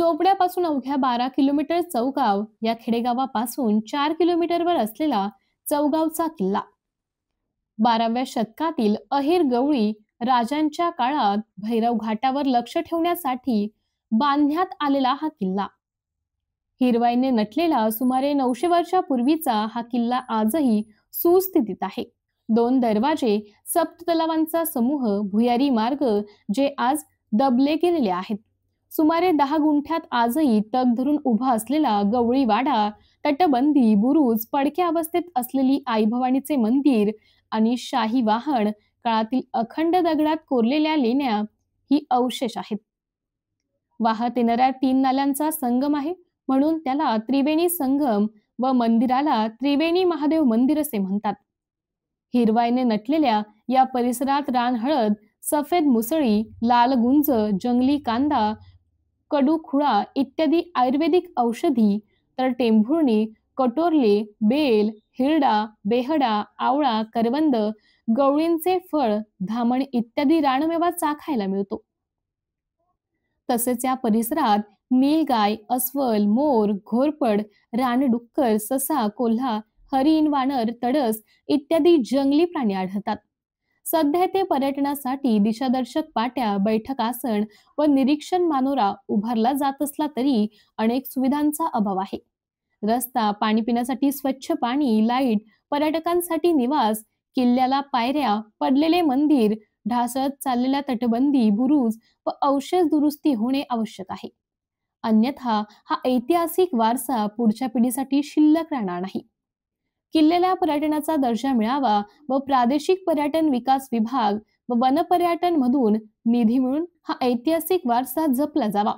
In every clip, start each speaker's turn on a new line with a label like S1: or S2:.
S1: चोपड्यापासून अवघ्या 12 किलोमीटर चौगाव या खेडेगावापासून 4 किलोमीटरवर असलेला चौगावचा किल्ला 12व्या शतकातील अहिर गवळी राजांच्या काळात भैरव घाटावर लक्ष ठेवण्यासाठी बांधण्यात आलेला हा किल्ला. हिरवाईने नटलेला सुमारे 900 वर्षापूर्वीचा हा किल्ला आजही सुस्थितीत आहे. 2 दरवाजे, सप्ततलावांचा समूह, भुयारी मार्ग जे आज दबले गेलेले आहेत. सुमारे 10 गुंठ्यात आजही तग धरून उभा असलेला गवळी वाडा, तटबंदी, बुरुज, पडक्या अवस्थेत असलेली आई भवानीचे मंदिर आणि शाही वाहन काळातील अखंड दगडात कोरलेल्या लेण्या ही अवशेष आहेत. वाहत येणाऱ्या 3 नाल्यांचा संगम आहे, म्हणून त्याला त्रिवेणी संगम व मंदिराला त्रिवेणी महादेव मंदिर असे म्हणतात. हिरवाईने नटलेल्या या परिसरात रानहळद, सफेद मुसळी, लाल गुंज, जंगली कांदा, कडू खुळा इत्यादी आयुर्वेदिक औषधी, तर टेंभुर्णी, कटोरले, बेल, हिरडा, बेहडा, आवळा, करवंद, गवळींचे फळ, धामण इत्यादी रानमेवा चाखायला मिळतो. तसेच या परिसरात नीलगाय, अस्वल, मोर, घोरपड, रानडुक्कर, ससा, कोल्हा, हरिण, वानर, तडस इत्यादी जंगली प्राणी आढळतात. सध्या ते पर्यटनासाठी दिशादर्शक पाट्या, बैठक आसन व निरीक्षण मानोरा उभारला जात असला तरी अनेक सुविधांचा अभाव आहे. रस्ता, पाणी पिण्यासाठी स्वच्छ पाणी, लाईट, पर्यटकांसाठी निवास, किल्ल्याला पायऱ्या, पडलेले मंदिर, ढासळत चाललेल्या तटबंदी, बुरुज व अवशेष दुरुस्ती होणे आवश्यक आहे. अन्यथा हा ऐतिहासिक वारसा पुढच्या पिढीसाठी शिल्लक राहणार नाही. किल्ल्याला पर्यटनाचा दर्जा मिळावा व प्रादेशिक पर्यटन विकास विभाग व वनपर्यटन मधून निधी मिळून हा ऐतिहासिक वारसा जपला जावा.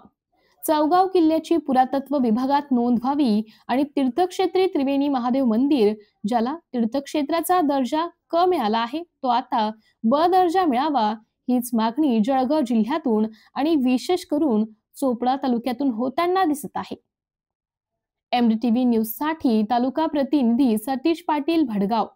S1: चौगाव किल्ल्याची पुरातत्व विभागात नोंद व्हावी आणि तीर्थक्षेत्री त्रिवेणी महादेव मंदिर, ज्याला तीर्थक्षेत्राचा दर्जा क मिळाला आहे, तो आता ब दर्जा मिळावा, हीच मागणी जळगाव जिल्ह्यातून आणि विशेष करून चोपडा तालुक्यातून होताना दिसत आहे. MDTV न्यूज साठी तालुका प्रतिनिधी सतीश पाटील, भडगाव.